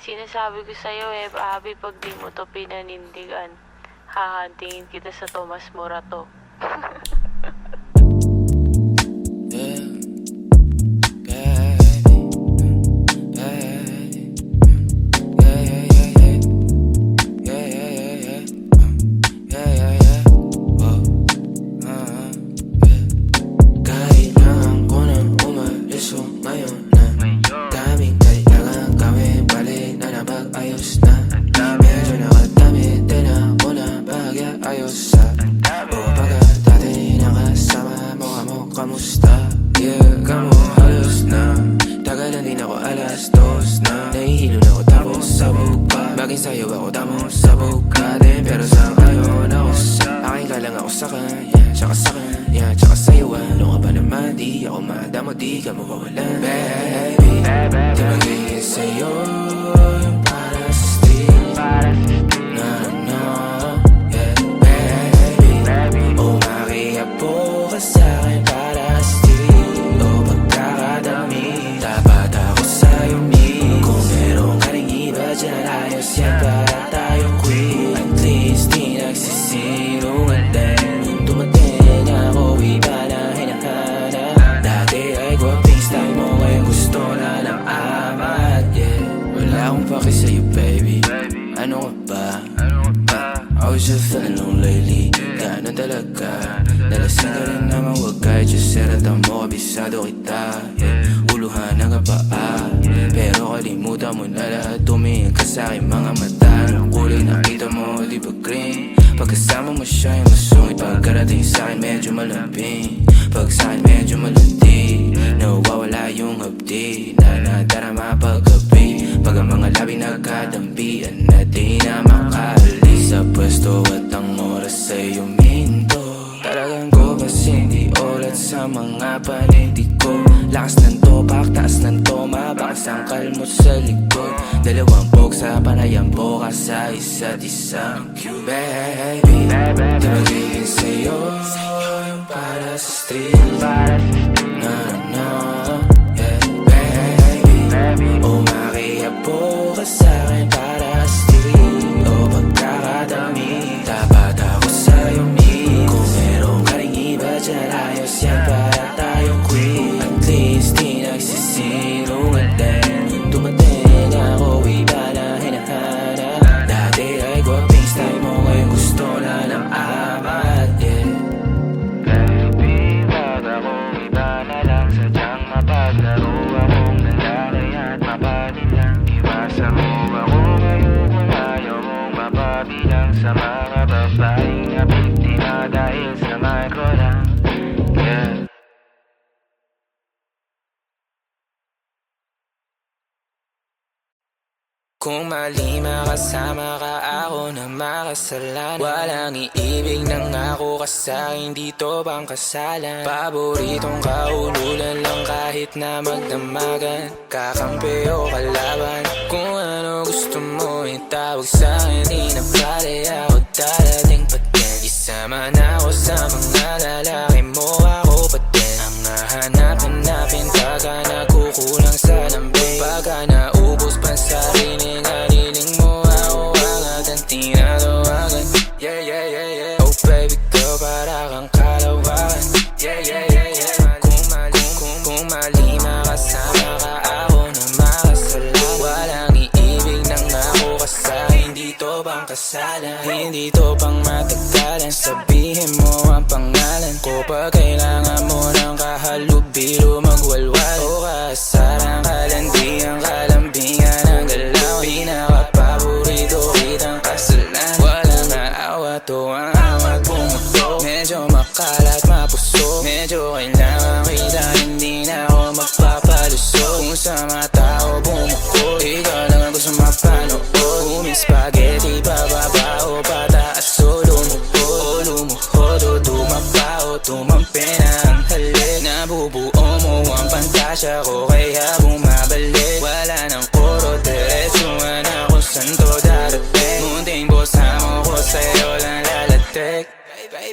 Sinasabi ko sa'yo Abby, pag di mo to pinanindigan, hahantingin kita sa Tomas Morato. Kamusta? Yeah, kamo halos na tagalan din ako alas 2 na nahihilo na ako tapos sabog pa. Bagay sa'yo ako tapos sabog ka din. Pero sa ngayon ako sa akin ka lang ako sa kanya, tsaka sa kanya, tsaka sa'yo. Ano ka ba naman? Di ako madamo, di ka mawawalan. Baby, di magiging sa'yo yung para sa street. No, no, yeah, baby. Umakiapo ka sa'kin para sa street. O pagkakadami, dapat ako sa'yo meet. Kung meron ka rin iba dyan, ayos yan para tayong queen. At least di nagsisinungaling. Nung dumating ako, iba na hinahanap. Dati ay gwaping style mo, ngayon gusto na ng amat. Yeah, wala akong paki sa'yo baby. Ano ka ba? I was just feeling low lately. Gano'n talaga. Nalasing ka rin naman, wag kahit just seratan mo, kabisado kita. Uluhan ng kapaa, pero kalimutan mo na lahat. Tumingin ka sa'king mga mata. Anong kulay nakita mo, di ba green? Pagkasama mo siya yung masungit. Pagkarating sa'kin medyo malambing. Pag sa'kin medyo malandi, nawawala yung hapdi na nadarama paggabi. Pag ang mga labi nagkadambian na di na makaalis sa pwesto at ang oras ay huminto. Talagang ko kasi hindi ulat sa mga panindig ko. Lakas ng topak, taas ng toma, bakas ang kalmot sa likod. Dalawang pog sa panayang boka sa isa't isa. Baby, di magiging sa'yo yung para sa street. No, no, yeah, baby. Umakiapo ka sa'kin para sa street. O pagkakadami, dapat ako sa'yo meet. Kung meron ka rin iba dyan, ayos yan para tayong queen. At least di nagsisinungaling. Nung dumating ako, iba na hinahanap. Dati ay gwaping style mo, ngayon gusto na ng amat. Yeah, baby, wag akong iba na lang. Sadyang mapaglaro akong nangyari at mapatin lang. Iwasan mo ako ngayon kung ayaw mong mapabilang sa mga babaeng na biktima dahil sa micro lang. Yeah. kung malima kasama ka, ako na makasalanan. Walang iibig ng ako ka sa'kin, dito bang kasalan? Paboritong kaululan lang kahit na magdamagan. Kakampi o kalaban, kung ano gusto mo itawag sa'kin. Di na pala ako darating pa din. Isama na ako sa mga lalaki mo, ako pa din. Ang hahanap-hanapin pagka nagkukulang sa lambing. Pagka naubos pa sa rinig, haliling mo ako agad ang tinatawagan. Yeah, yeah, yeah, yeah. Oh baby girl, para kang kalawakan. Yeah, yeah, yeah, yeah. Kung malima kasama ka, ako na makasalan. Walang iibig ng ako ka sa'kin, dito bang kasalan? Hindi to pang matagalan, sabihin mo ang pangalan ko. Pag kailangan mo ng kahalubilo, magwalwal o kasaran, kalandian, kalambingan ang galaw. Pinaka-paborito kitang kasalan. Walang naawa to ang awat pumutok. Medyo makalat, mapuso, medyo kailangan kita, hindi na ako magpapalusot. Kung sa mga tao bumukod, ikaw lang ang gusto mapanood. Uming spaghetti, pababa o pataas o lumubod. O lumuhod o tumaba o tumampi na ang halik. Nabubuo mo ang pantasya ko, kaya bumabalik. Wala nang koro, diretsuhan ako saan to darating. Munting bosa mo ko, sa'yo lang lalatik.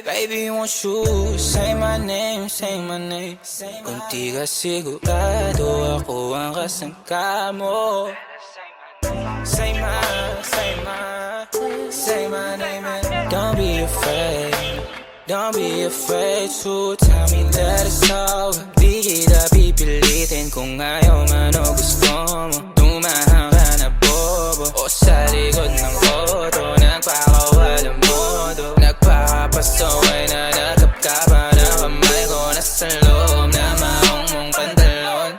Baby, won't you say my name, say my name. Kung di ka sigurado, ako ang kasangka mo. say my name and don't be afraid. Don't be afraid to tell me that it's over. Di kita pipilitin kung ayaw man o gusto mo. Tumahang ka na bobo o sa likod ng auto. Nagpakawalang modo, nagpakapasaway na nagkapkapa na kamay ko nasa loob na maong mong pantalon.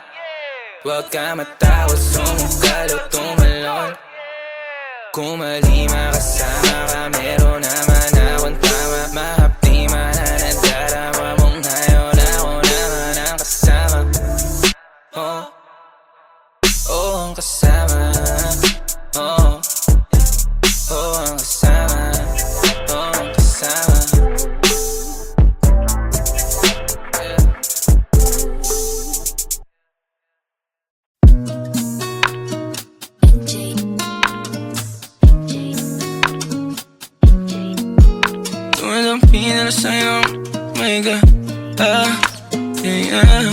Huwag ka matakot, sumukal o tumalon. Kung mali makasama ka, meron naman akong tama. Mahapdi man na nadarama mong ngayon ako naman ang kasama. Oh, oh ang kasama. Oh, oh ang kasama. Oh ang kasama. Tumadampi na na sa'yo, my God. Yeah.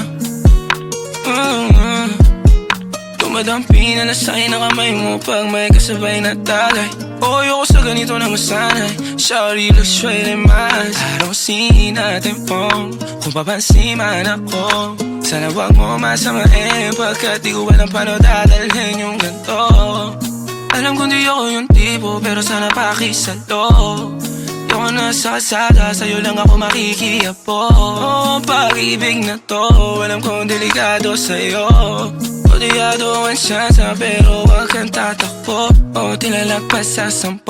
Tumadampi na na sa'yo na kamay mo pag may kasabay na tagay. Oh, ayoko sa ganito na masanay. Shawty looks straight in my eyes. I don't see nothing wrong kung papansin man ako. Sana wag mo masamain pagkat di ko alam paano dadalhin yung ganito. Alam kong di ako yung tipo pero sana pakisalo. Ayoko na sa kalsada, sa'yo lang ako makikiapo. Oh, pag-ibig na to, alam kong delikado sa'yo. Kodiyado ang siyansa pero wag kang tatakbo. O tilalagpas sa 10,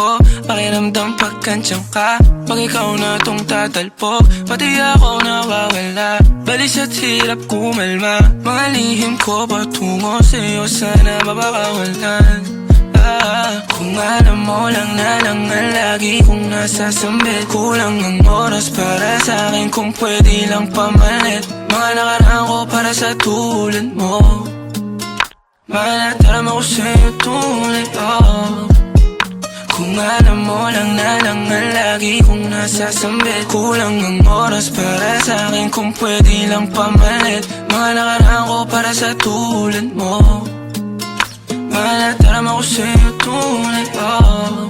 pakiramdam pagkansyang ka. Pag ikaw na tong tatalpok, pati ako nawawala. Balis at hirap kumalma, mga lihim ko patungo sa'yo, sana mapakawalan. Kung alam mo lang na lang ang lagi kong nasasambit. Kulang ang oras para sa'kin kung pwede lang pamalit. Mga nakaraan ko para sa tulad mo. Manataram ako sa'yo tunay, oh. Kung alam mo lang na lang ang lagi kong nasasambit. Kulang ang oras para sa'kin kung pwede lang pamalit. Mga nakaraan ko para sa tulad mo. Manataram ako sa'yo tunay, oh.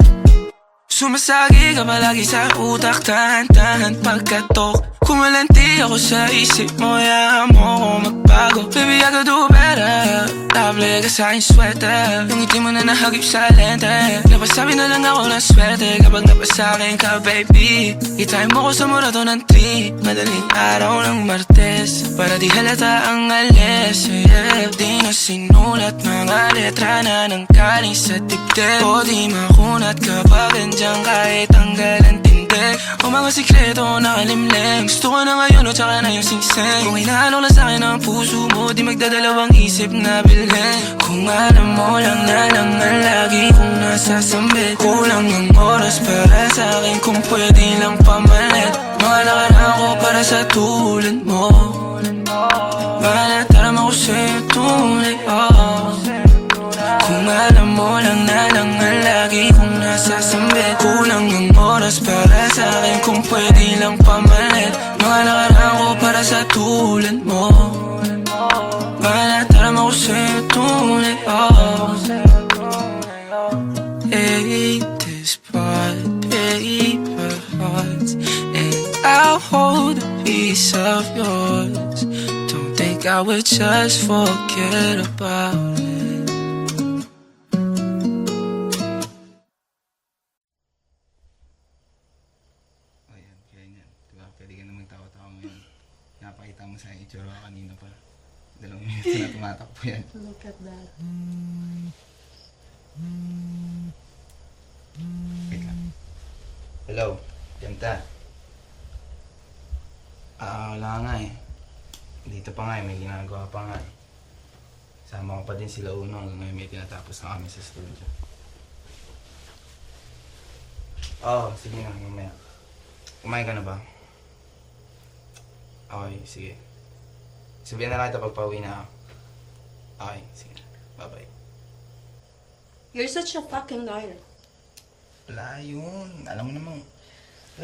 Sumasagi ka palagi sa utak, tahan-tahan pagkatok. Kumalanti ako sa isip mo, hayaan mo ako magbago. Baby, I could do better. Table ka sa aking sweater, yung ngiti mo na nahagip sa lente. Napasabi na lang ako ng swerte kapag napasakin ka, baby. Itime mo ko sa murato ng 3, madaling araw ng Martes, para di halata ang alis, yeah. Di na sinulat mga letra na nanggaling sa dibdib. O di makunat kapag andyan kahit tanggal ang tindig. O mga sikreto nakalimlim, gusto ko na ngayon o tsaka na yung singsing. Kung hinalo lang sa'kin ang puso mo, di magdadalawang isip na bilhin. Kung alam mo lang na lang ang lagi kong nasasambit. Kulang ang oras para sa'kin kung pwede lang pamalit. Mga nakaraan ko para sa tulad mo. Manataram ako sa'yo tunay, oh. Kung alam mo lang na lang ang lagi kong nasasambit. Kulang ang oras para sa'kin kung pwede lang pamalit. Mga nakaraan ko para sa tulad mo. Manataram ako sa'yo tunay, oh. Hey, this part, paper hearts, and I'll hold a piece of yours. Don't think I would just forget about it. Napakita mo sa itsura kanina pa. 2 minuto na tumatakbo yan. Look at that. Wait lang. Hello, Janta. Wala nga eh. Dito pa nga eh, may ginagawa pa nga eh. Sama ko pa din sila Uno hanggang ngayon may tinatapos na kami sa studio. Sige nga, mamaya. Kumain ka na ba? Okay, sige. Sabihan na lang ito pag pauwi na ako. Okay, sige. Bye-bye. You're such a fucking liar. Wala yun. Alam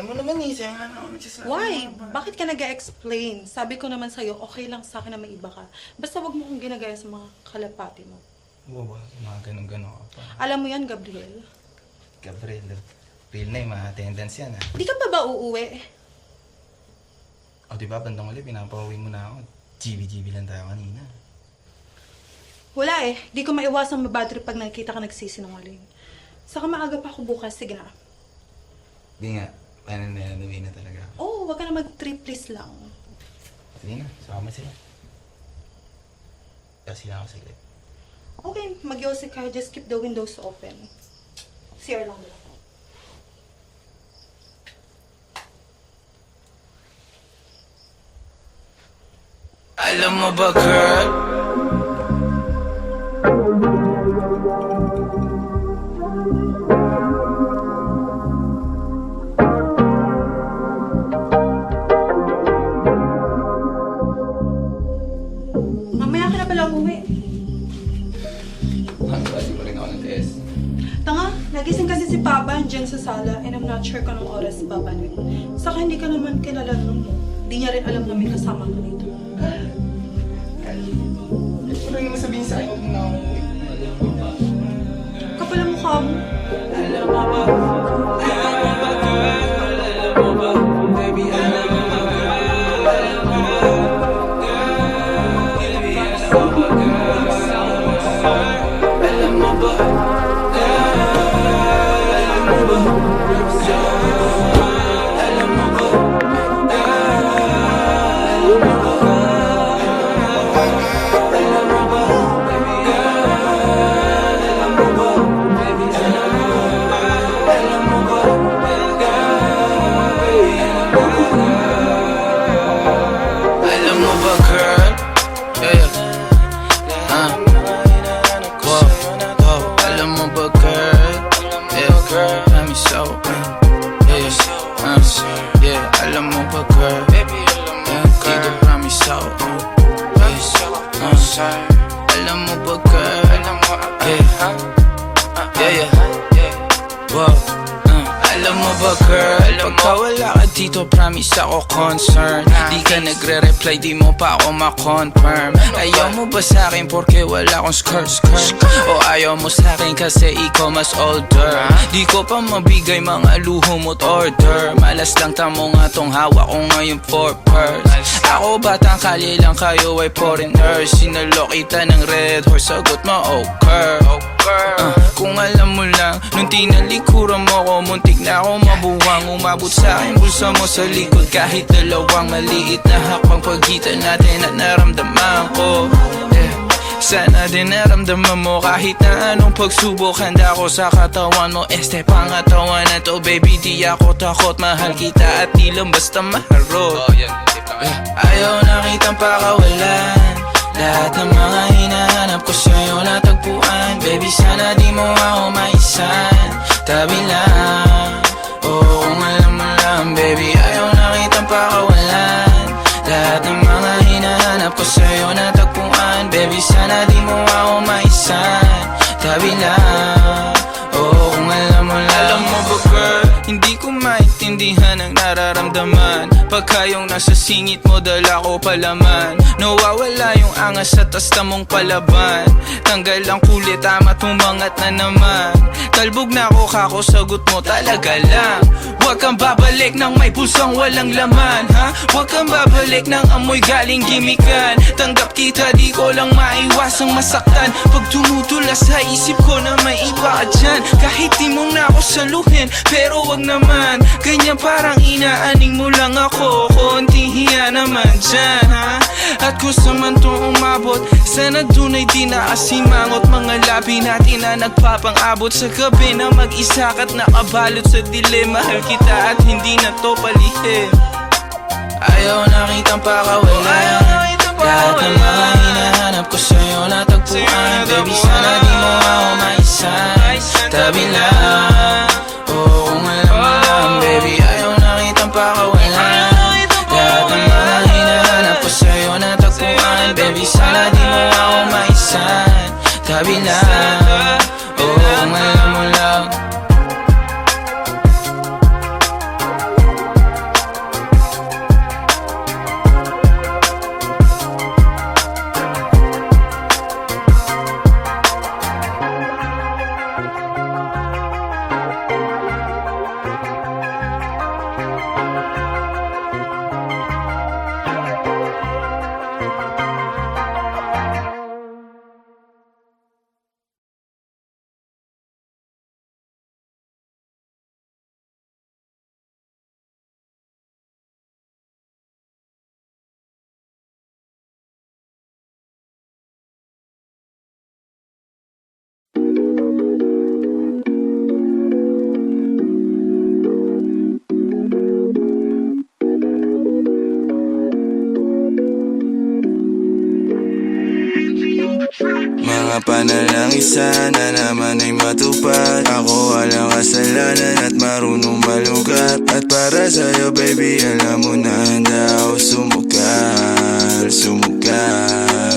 mo naman eh, sayang nga na ako nagsasabi. Why? Bakit ka nag-explain? Sabi ko naman sa'yo, okay lang sa akin na may iba ka. Basta wag mo kong ginagaya sa mga kalapati mo. Oo ba? Mga ganun-ganun ka pa. Alam mo yan, Gabriel? Gabriel. Real na yung mga attendance yan ah. Di ka pa ba uuwi? O diba, bandang uli, pinapauwi mo na ako. GB lang tayo kanina. Wala eh. Di ko maiwasang mabadrip pag nakikita ka nagsisinungaling. Saka maaga pa ako bukas. Sige na. Di nga, paano na uwi na talaga ako. Oh, wag ka na mag-trip please lang. Sige na, sama sila. Kasi lang ako saglit. Okay, mag-yossi ka. Just keep the windows open. CR lang nila. Alam mo ba, girl? Mamaya ka na pala umuwi. Bali pa rin ako ng test. Tanga, nagising kasi si Papa dyan sa sala and I'm not sure kung anong oras babalik. Saka hindi ka naman kilala nun mo. Di niya rin alam na may kasama ko dito. Wala naman sabihin sa akin kung na ako uwi. Kapal ang mukha mo. Alam mo ba, girl? Yeah. Whoa. Alam mo ba, girl? Yeah, girl. Let me so. Yeah. Alam mo ba, girl? Yeah, dito promise ako. Alam mo ba, girl? Yeah. Whoa. Alam mo ba, girl? Pagka wala ka dito, promise ako concern. Di ka nagre-reply, di mo pa ako ma-confirm. Ayaw mo ba sa'kin porque wala akong skirt? O ayaw mo sa'kin kasi ikaw mas older? Di ko pa mabigay mga luho mo't order. Malas lang tamo nga tong hawak ko ngayon for purse. Ako batang kali lang, kayo ay foreigners. Sinalo kita ng red horse, sagot mo okay. Kung alam mo lang, nung tinalikuran mo ko, muntik na ako mabuwang. Umabot sa akin bulsa mo sa likod, kahit dalawang maliit na hakbang pagitan natin at naramdaman ko. Sana din naramdaman mo kahit na anong pagsubok. Handa ko sa katawan mo, este pangatawan na to. Baby, di ako takot, mahal kita at di lang basta maharot. Ayaw na kitang pakawalan, lahat ng mga hinahanap ko sa'yo natagpuan. Baby, sana di mo ako maisan, tabi lang. Oo, kung alam mo lang, baby, ayaw na kitang pakawalan, lahat ng mga hinahanap ko sa'yo natagpuan. Baby, sana di mo ako maisan, tabi lang. Oo, kung alam mo lang. Alam mo ba, girl, hindi ko maintindihan ang nararamdaman pagka yung nasa singit mo, dala ko palaman. Nawawala yung angas sa tasta mong palaban. Tanggal ang kulit, tama tumangat na naman. Talbog na ako, kako sagot mo talaga lang. Huwag kang babalik ng may pusang walang laman, ha? Huwag kang babalik ng amoy galing gimikan. Tanggap kita, di ko lang maiwasang masaktan. Pag tumutula sa isip ko na may iba ka dyan, kahit di mo na ako saluhin, pero wag naman ganyan, parang inaaning mo lang ako. Konting hiya naman dyan, ha? At kung saan to umabot, sana dun ay di nakasimangot. Mga labi natin na nagpapang-abot sa gabi na mag-isa ka't nakabalot sa dilim. Mahal kita at hindi na to palihim. Ayaw na kitang pakawalan, lahat ng mga hinahanap ko sa'yo natagpuan. Baby, sana di mo ako maisan, tabi lang. Oo, kung alam mo lang, baby, ayaw na kitang pakawalan, lahat ng mga hinahanap ko sa'yo natagpuan. Baby, sana di mo ako maisan, tabi lang. Oo, kung alam mo lang. Mga panalangin sana naman ay matupad. Ako walang kasalanan at marunong malugat. At para sa'yo baby alam mo na handa ako sumugal, sumugal.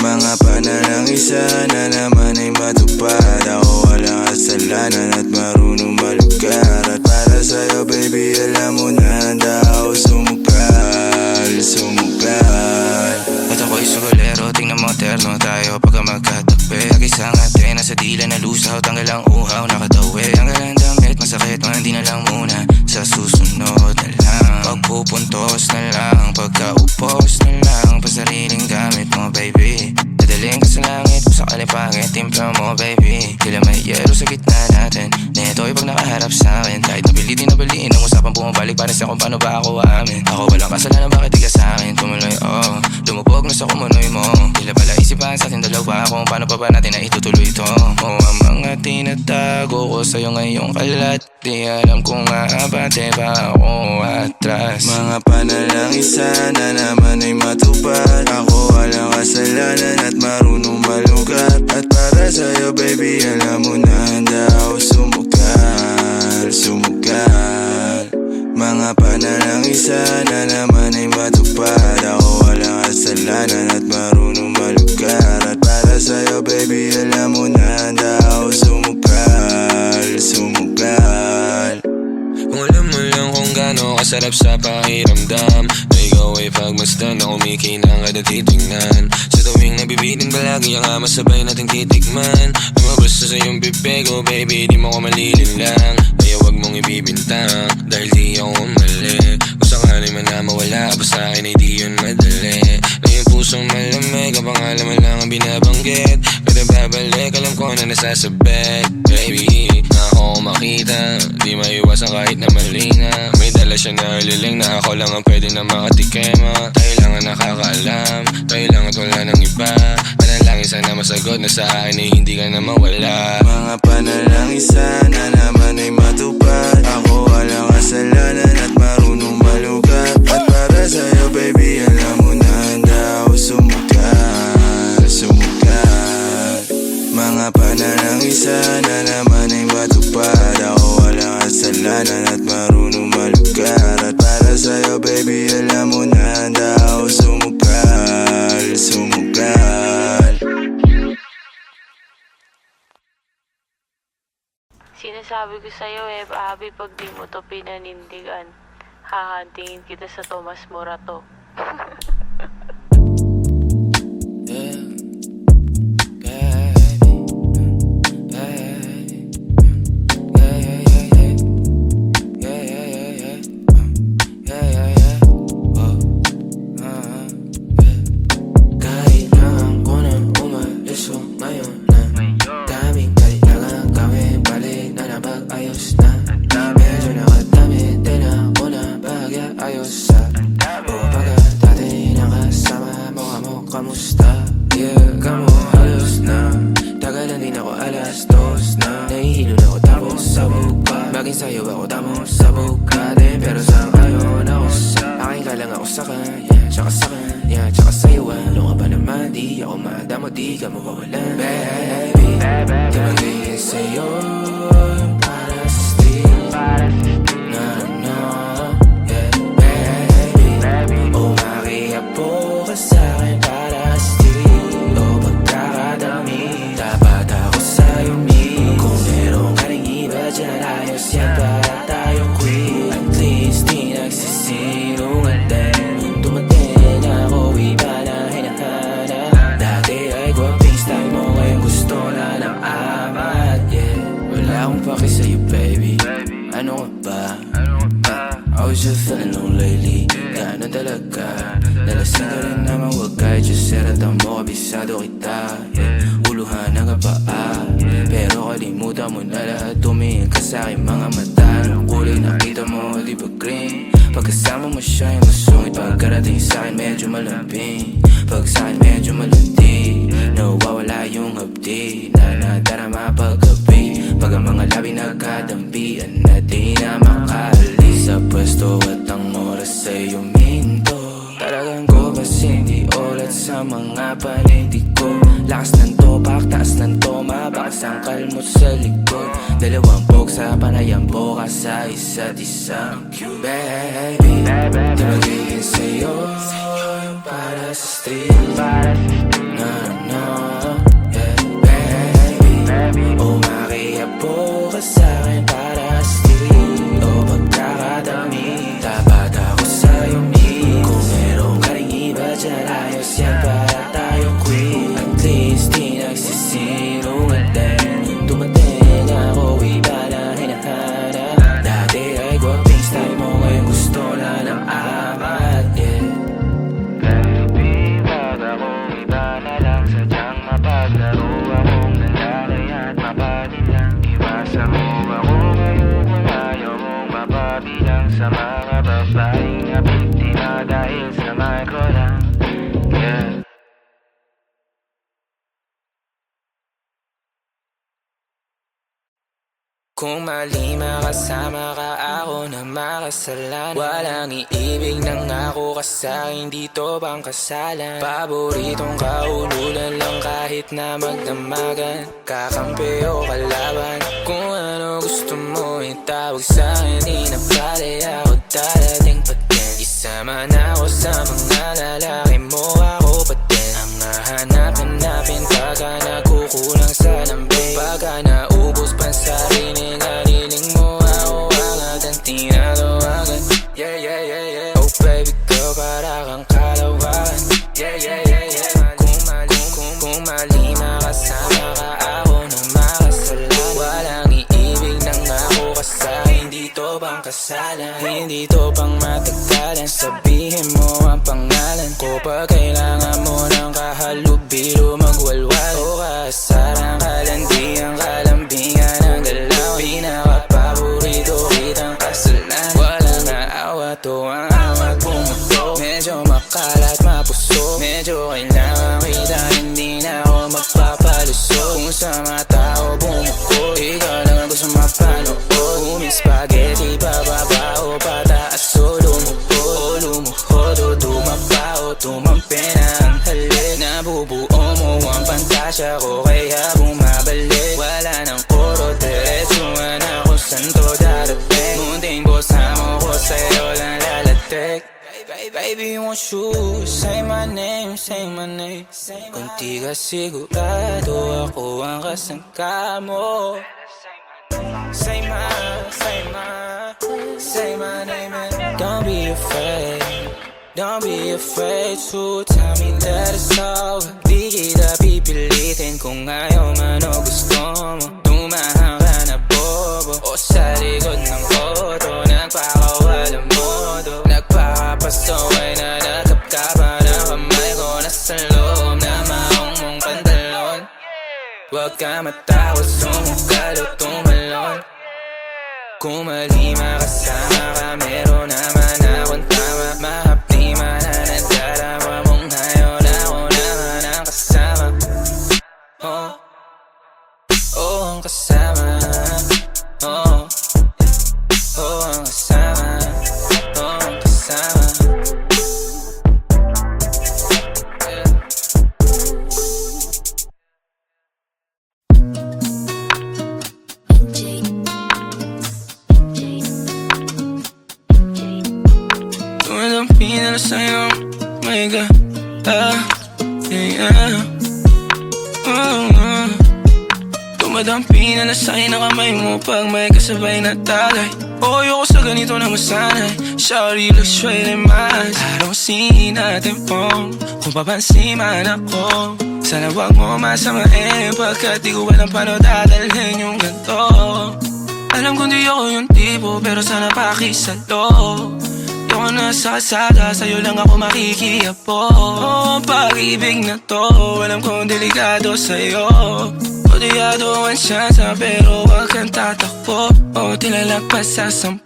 Mga panalangin sana naman ay matupad. Ako walang kasalanan at marunong malugat. At para sa'yo baby alam mo na handa ako sumugal, sumugal. At ako'y sugolero, tingnan mo terno tayo pagka magkatakpe.Ag-isang ate, nasa dila na lusaw, tanggal ang uhaw, nakatawi. Tanggal ang damit, masakit, mga hindi na lang muna. Sa susunod na lang, pagpupuntos na lang, pagkaupos na lang, pasariling gamit mo baby. Dadaling ka sa langit, kung sakali pangit, timpla mo baby. Tila may yero sa gitna natin, neto'y pag nakaharap sa'kin. Kahit napilitin na baliin, ang usapang bumabalik, para sa kung paano ba ako aamin. Ako walang kasalanan, bakit di ka sa'kin tumuloy, oh. Lumubog na sa kumunoy mo. Tila pala isipan sa ating dalawa, kung paano pa ba natin na itutuloy ito. Oh, ang mga tinatago ko sa'yo ngayong kalat, di alam kung aabante ba ako atras. Mga panalangin sana naman ay matupad. Ako walang kasalanan at marunong malugat. At para sa'yo baby alam mo na handa ako sumugal, sumugal. Mga panalangin sana naman ay matupad. Ako walang kasalanan at marunong malugat. At para sa'yo baby alam mo na handa ako sumugal, sumugal. Kung alam mo lang kung gaano kasarap sa pakiramdam na ikaw ay pagmasdan na kumikinang at titignan. Sa tuwing nabibitin palagi ang masabay nating titikman. Lumabas na sa iyong bibig, oh baby di mo ko malilin lang. Kaya wag mong ibibintang dahil di ako mali. Kung sakali man na mawala pa sa akin ay di yun madali. Na yung pusong malamig, ang pangalan mo lang ang binabanggit. Kada babalik alam ko na nasasabit baby. Na ako makita, di maiwasan kahit na mali na. May dala siya na liling na ako lang ang pwede na makatikema. Tayo lang ang nakakaalam, tayo lang at wala ng iba. Panalangin sana masagot na sa akin ay hindi ka na mawala. Mga panalangin sana naman ay matupad. Ako walang kasalanan at marunong malugat. At para sa'yo baby alam mo na handa ako sumugal, sumugal. Mga panalangin sana naman ay matupad. Ako walang kasalanan at marunong malugat. At para sa'yo baby alam mo na handa ako sumugal, sumugal. Sinasabi ko sa'yo Abby, pag di mo to pinanindigan, hahantingin kita sa Tomas Morato. Bagay sa'yo ako tamang sabog ka din. Pero saan ngayon ako sa akin ka lang ako sa kanya, tsaka sa kanya, tsaka sa'yo. Ano ka ba naman, di ako madamo, di ka mawawalan. Baby, di magiging sa'yo yung para sa steal. No, no, yeah, baby. Umakiapo ka sa'kin para sa steal. O pagkakadami, dapat ako sa'yo meet. Kung meron ka rin iba dyan, ayos yan para tayo quit. At least di nagsisinungaling. Dumating ako, iba na hinahanap. Dati ay gwaping style mo, ngayon gusto na ng amat, yeah. Wala akong paki sa'yo baby, ano ka ba? I was just feeling low lately, gano'n talaga. Nalasing ka rin naman, wag kahit just seratan mo, kabisado kita, yeah. Uluhan ang kapaa, pero kalimutan mo na lahat. Tumingin ka sa'king mga mata, ng kulay nakita mo, di ba green? Pagkasama mo siya yung masungit, pagkarating sa'kin medyo malambing. Pag sa'kin medyo malandi, nawawala yung hapdi na nadarama paggabi. Pag ang mga labi nagkadampian na di na makaalis sa pwesto at ang oras ay huminto. Talagang ko kasi hindi ulat sa mga panindig ko. Lakas ng topak nakasangkal mo sa likod. Dalawang boksa, panayang bukas sa isa't isa. Baby, di magiging sa'yo yung para sa street. No, no, yeah, baby. Umakiyapo ka sa'kin para sa street. O pagkakadami, dapat ako sa'yo meet. Kung meron ka ring iba dyan, ayos yan para tayo quit. At least di nagsisinungaling. Dumating ako, iba na hinahanap. Dati ay gwaping style mo, ngayon gusto na ng amat, yeah. Baby, wag akong iba na lang. Sadyang mapaglaro akong nalalay at mapatin lang. Iwasan mo ako ngayon kung ayaw mong mapabilang sa mga babaeng na biktima dahil sa micro lang. Yeah. Kung malima kasama ka, ako na makasalanan. Walang iibig ng ako ka sa'kin, dito bang kasalan? Paboritong kaululan lang kahit na magdamagan. Kakampi o kalaban, kung ano gusto mo itawag sa'kin. Di na pala ako darating pa din. Isama na ako sa mga lalaki mo, ako pa din. Ang hahanap-hanapin pagka nagkukulang sa lambing. Pagka naubos pa sa rinig, haliling mo ako agad ang tinatawagan. Yeah, yeah, yeah, yeah. Oh baby girl, para kang kalawakan. Yeah, yeah, yeah, yeah. Kung malima kasama ka, ako na makasalan. Walang iibig ng ako ka sa'kin, dito bang kasalan? Hindi to pang matagalan, sabihin mo ang pangalan ko. Pag kailangan mo ng kahalubilo, magwalwal o kaasarang kalandiang kalambingan ng galaw. Pinaka-paborito kitang kasalan. Walang aawa to ang awat pumutok. Medyo makalat mapuso, medyo kailangan kita, hindi na ako magpapalusot. Kung sa mga tao bumukod, ikaw lang ang gusto mapanood. Uming spaghetti, pababa o pataas o lumukod. O lumuhod o dumapa o tumampi na ang halik. Nabubuo mo ang pantasya ko, kaya bumabalik. Wala nang koro, diretsuhan ako saan to darating. Munting bosa mo ko, sa'yo lang lalatik. Baby, won't you say my name, say my name. Kung di ka sigurado, ako ang kasangka mo. Say my name and don't be afraid. Don't be afraid to tell me that it's over. Di kita pipilitin kung ayaw man o gusto mo. Tumahang ka na bobo o sa likod ng auto. Nagpakawalang modo, nagpakapasaway na nakapkapan ang kamay ko. Nasa loob na maong mong pantalon. Huwag ka matakot, sumukal o tumalon. Kung malima kasama ka, meron naman akong tama. Mahapdi man na nadarama mong ngayon, ako naman ang kasama. Oh, oh, ang kasama. Oh, oh, ang kasama. Oh, ang kasama. Yeah. Tumadampi na lang sa'yo, my God. Yeah. Tumadampi na lang sa'yo na kamay mo pag may kasabay na tagay. O ayoko sa ganito na masanay. Shawty looks straight in my eyes. I don't see nothing wrong kung papansin man ako. Sana wag mo masamain pagkat di ko alam paano dadalhin yung ganito. Alam kong di ako yung tipo, pero sana pakisalo. Di ako nasa kalsada, sa'yo lang ako makikiapo. Ang pag-ibig na to, alam kong delikado sa'yo. Kodiyado ang siyansa, pero wag kang tatakbo. O tilalagpas sa 10,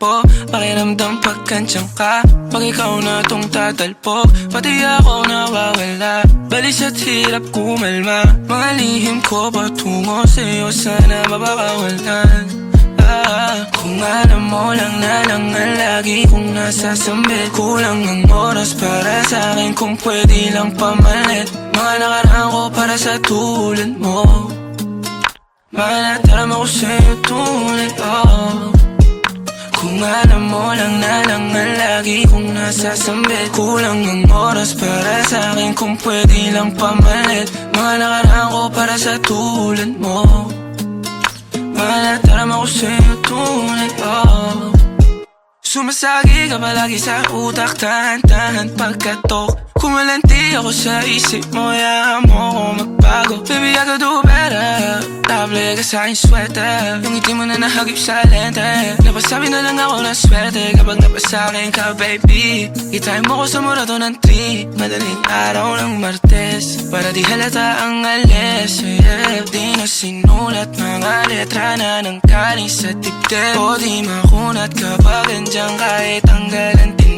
pakiramdam pagkansyang ka. Pag ikaw na tong tatalpok, pati ako nawawala. Balis at hirap kumalma, mga lihim ko patungo sa'yo, sana mapakawalan. Kung alam mo lang na lang ang lagi kong nasasambit. Kulang ang oras para sa'kin kung pwede lang pamalit. Mga nakaraan ko para sa tulad mo. Mahal at alam ako sa'yo tunay, oh. Kung alam mo lang na lang ang lagi kong nasasambit. Kulang ang oras para sa'kin kung pwede lang pamalit. Mga nakaraan ko para sa tulad mo. Mahal at alam ako sa'yo tunay, oh. Sumasagi ka palagi sa utak, tahan-tahan pagkatok. Kumalanti ako sa isip mo, hayaan mo ako magbago. Baby, I could do better. Table ka sa aking sweater, yung ngiti mo na nahagip sa lente. Napasabi na lang ako ng swerte kapag napasakin ka, baby. Itain mo ko sa murato ng 3, madaling araw ng Martes, para di halata ang alis, yeah. Di na sinulat mga letra na nang galing sa dibdib, o di makunat kapag andyan kahit tanggal ang tindig.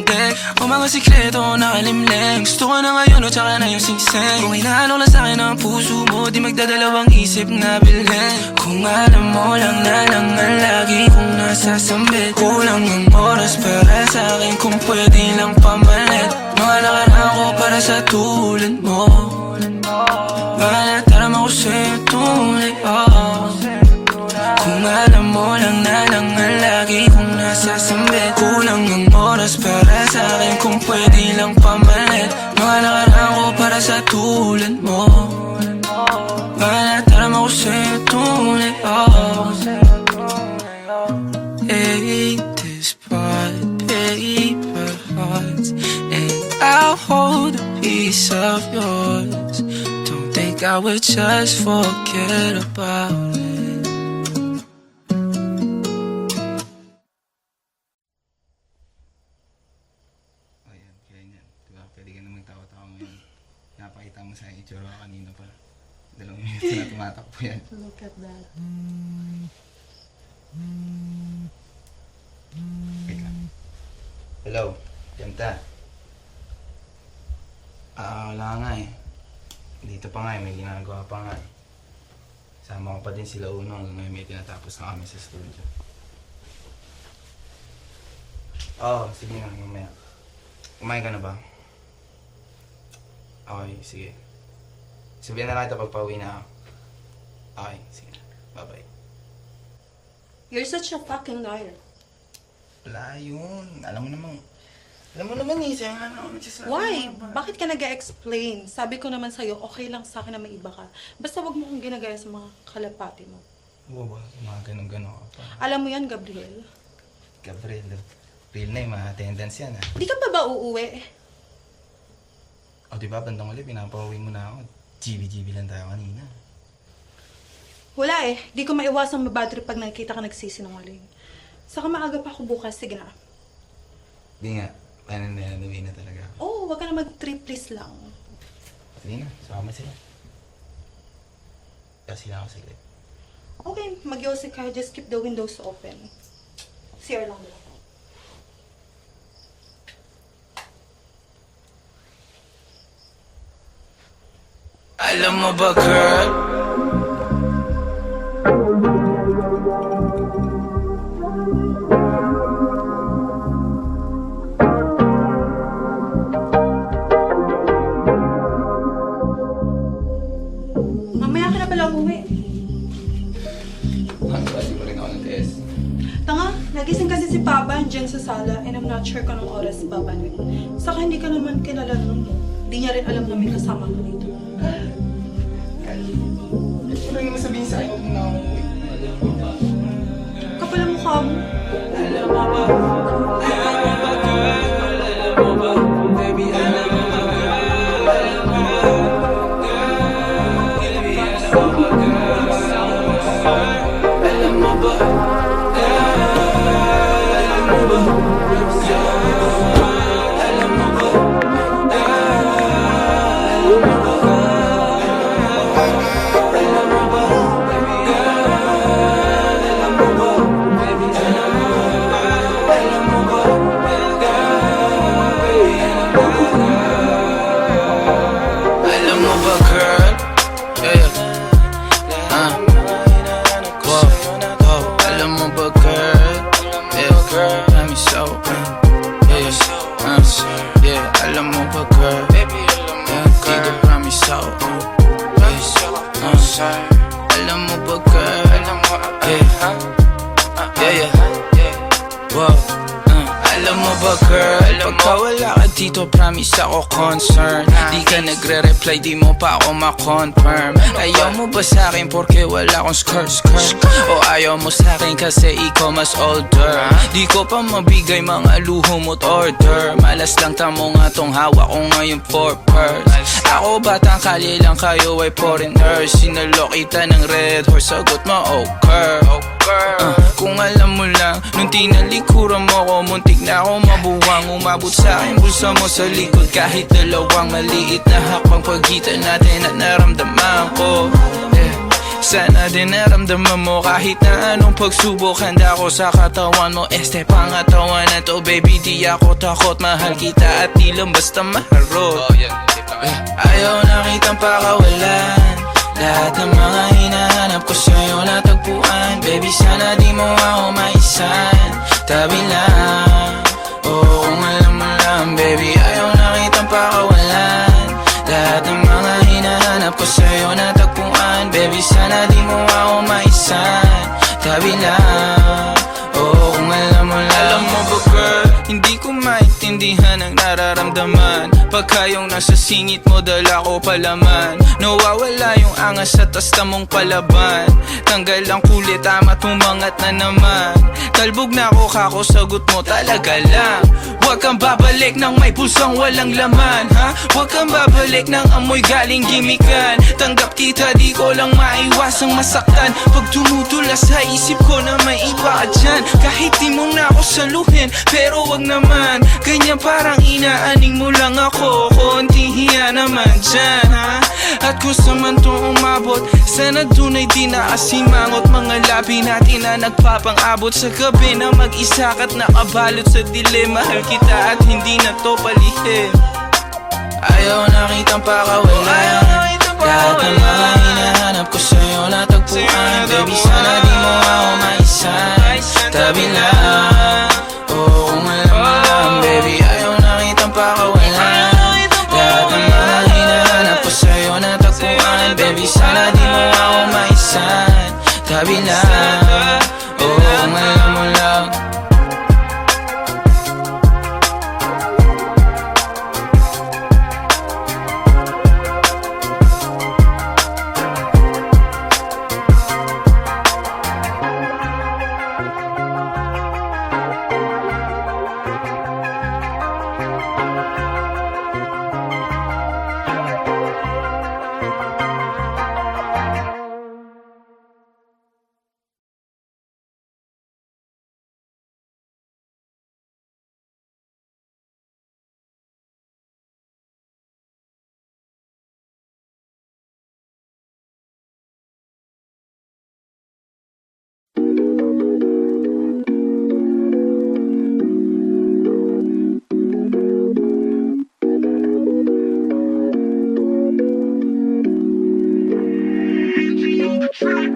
O mga sikreto na kalimlim, gusto ko na ngayon o tsaka na yung singsing. Kung hinalo lang sa'kin ang puso mo, di magdadalawang isip na bilhin. Kung alam mo lang na lang ang lagi kong nasasambit. Kulang ang oras para sa'kin kung pwede lang pamalit. Mga nakaraan ko para sa tulad mo. Mahal at alam ako sa'yo tunay, oh. Kung alam mo lang na lang ang lagi kong nasasambit. Kulang ang oras para sa'kin kung pwede lang pamalit. Mga nakaraan ko para sa tulad mo. Mahal at alam ako sa'yo tunay, oh. Ain't this part, paper hearts, and I'll hold a piece of yours. Don't think I would just forget about it. Ayan, kaya yan. Diba, pwede ka na magtawa-tawa ngayon. Napakita mo sa itsura ko kanina pa. 2 minuto na tumatakbo yan. Look at that. Wait lang. Hello, Janta. Wala nga eh. Dito pa nga eh, may ginagawa pa nga eh. Sama ko pa din sila Uno hanggang ngayon may tinatapos na kami sa studio. Oo, sige nga, mamaya. Kumain ka na ba? Okay, sige. Sabihan na lang ito pag pauwi na ako. Okay, sige. Bye-bye. You're such a fucking liar. Wala yun. Alam mo naman eh, sayang ako nagsasabi. Why? Bakit ka nag-explain? Sabi ko naman sa'yo, okay lang sa akin na may iba ka. Basta wag mo kong ginagaya sa mga kalapati mo. Oo ba? Mga ganun-ganun ka pa. Alam mo yan, Gabriel? Gabriel, real na yung mga attendance yan ah. Di ka pa ba uuwi? O diba, bandang ulit, pinapauwi mo na ako. GB lang tayo kanina. Wala eh. Di ko maiwasang mabadrip pag nakikita ka nagsisinungaling. Saka maaga pa ako bukas. Sige na. Di nga, paano na yan, na talaga. Oh, wag ka na mag-trip, please lang. Sige na, sama sila. Kasi lang ako saglit. Okay, mag-iosik ka. Just keep the windows open. CR lang nila. Alam mo ba, girl? Mamaya ka na pala umuwi. Hindi ko rin ako ng test. Tanga, nagising kasi si Papa dyan sa sala and I'm not sure kung anong oras babalik. Saka hindi ka naman kilala nun mo. Hindi niya rin alam na may kasama ko dito. Ano yung sabihin sa akin kung na ako umuwi? Kapal ang mukha mo. Alam mo ba, girl? Yeah. Whoa. Alam mo ba, girl? Yeah. Let me so. Yeah. Alam mo ba, girl? Yeah. Di ko promise so. Alam mo ba, girl? Yeah, whoa. Alam mo ba girl, pagka wala ka dito promise ako concern. Di ka nagre-reply, di mo pa ako ma-confirm. Ayaw mo ba sa'kin porque wala akong skirt? O ayaw mo sa'kin kasi ikaw mas older? Di ko pa mabigay mga luho mo't order. Malas lang tamo nga tong hawak ko ngayon for purse. Ako batang kalye lang, kayo ay foreigners. Sinalo kita ng red horse, sagot mo okay. Kung alam mo lang, nung tinalikuran mo ko, muntik na ako mabuwang. Umabot sa'kin bulsa mo sa likod, kahit dalawang maliit na hakbang pagitan natin at naramdaman ko. Sana din naramdaman mo kahit na anong pagsubok. Handa ko sa katawan mo, este pangatawan na to. Baby di ako takot, mahal kita at di lang basta maharot. Ayaw na kitang pakawalan, lahat ng mga hinahanap ko sa'yo natagpuan. Baby sana di mo ako maisan, tabi lang. Oo kung alam mo lang baby, ayaw na kitang pakawalan, lahat ng mga hinahanap ko sa'yo natagpuan. Baby sana di mo ako maisan, tabi lang. Oo kung alam mo lang. Alam mo ba girl, hindi ko maintindihan ang nararamdaman pagka yung nasa singit mo dala ko palaman. Nawawala yung angas sa tasta mong palaban. Tanggal ang kulit, tama tumangat na naman. Talbog na ako kako, sagot mo talaga lang. Huwag kang babalik ng may pusang walang laman, ha? Huwag kang babalik ng amoy galing gimikan. Tanggap kita, di ko lang maiwasang masaktan. Pag tumutula sa isip ko na may iba ka dyan, kahit di mo na ako saluhin, pero wag naman ganyan, parang inaaning mo lang ako. Konting hiya naman dyan, ha? At kung saan to umabot, sana dun ay di nakasimangot. Mga labi natin na nagpapang-abot sa gabi na mag-isa ka't nakabalot sa dilim. Mahal kita at hindi na to palihim. Ayaw na kitang pakawalan, lahat ng mga hinahanap ko sa'yo natagpuan. Baby sana di mo ako maisan, tabi lang. Oo kung alam mo lang baby, ayaw na kitang pakawalan, lahat ng mga hinahanap ko sa'yo natagpuan. Baby sana di mo ako maisan, tabi lang. Oo kung alam mo lang.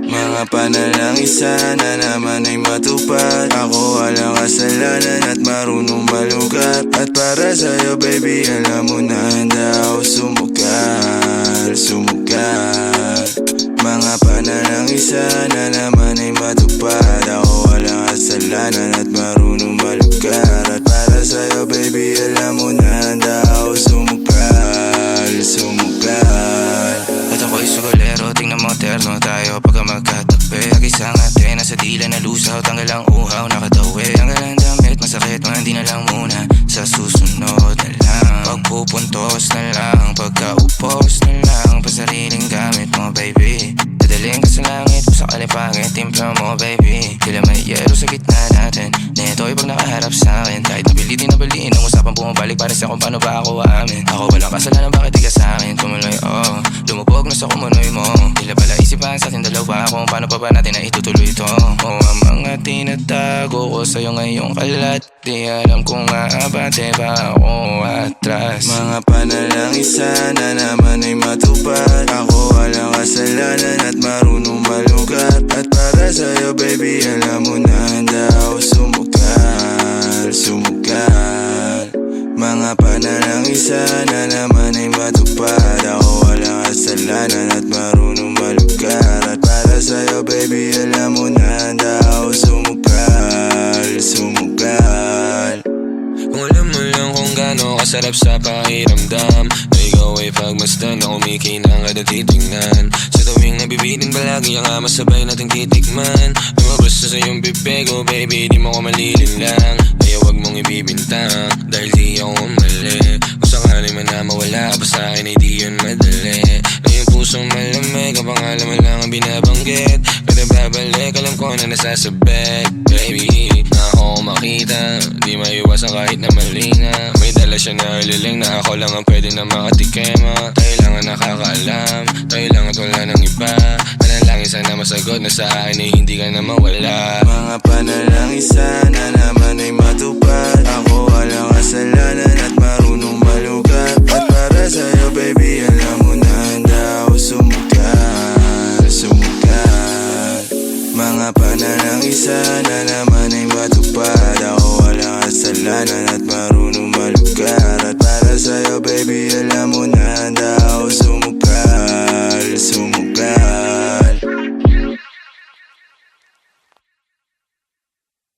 Mga panalangin sana naman ay matupad. Ako walang kasalanan at marunong malugat. At para sa'yo baby, alam mo na handa ako sumugal. Mga panalangin sana naman ay matupad. Ako walang kasalanan at marunong malugat. At para sa'yo baby, alam mo na handa ako sumugal. At ako'y sugolero, tingnan mo terno tayo pagka magkatabi. Nag-isang ate, nasa dila na lusaw, tanggal ang uhaw, nakatawi. Tanggal ang damit, masakit, mga hindi na lang muna. Sa susunod na lang, pagpupuntos na lang, pagkaupos na lang, pasariling gamit mo baby. Dadaling ka sa langit, kung sakali pangit, timpla mo baby. Tila may yelo sa gitna natin, neto'y pag nakaharap sa'kin. Kahit nabilitin na baliin, ang usapang bumabalik, para sa kung paano ba ako aamin. Ako walang kasalanan, bakit di ka sa'kin tumuloy, oh. Lumubog na sa kumunoy mo, tila pala isipan sa ating dalawa, kung paano pa ba natin na itutuloy ito. Oh, ang mga tinatago ko sa'yo ngayong kalat, di alam kung maabante ba ako atras. Mga panalangin sana naman ay matupad. Ako walang kasalanan at marunong malugat. At para sa'yo baby, alam mo na handa ako sumugal. Mga panalangin sana naman ay matupad. Ako walang kasalanan at marunong malugat. At para sa'yo baby, alam mo na handa ako sumugal. sarap sa pakiramdam na ikaw ay pagmasdan na kumikinang kada titignan. Sa tuwing nabibitin palagi ang masabay nating titikman. Lumabas na sa iyong bibig, oh baby, di mo ko malilinlang. Kaya wag mong ibibintang, dahil di ako mali. Kung sakali man na mawala pa sa akin ay di yun madali. Na yung pusong malamig, kapag alam mo lang ang binabanggit. Kada babalik, alam ko na nasasabit. Baby, na ako makita, di maiwasan kahit na malinga. May dala siya na liling na ako lang ang pwede na makatikema. Tayo lang ang nakakaalam, tayo lang at wala ng iba. Manalangin sana masagot na sa akin ay hindi ka na mawala. Mga panalangin sana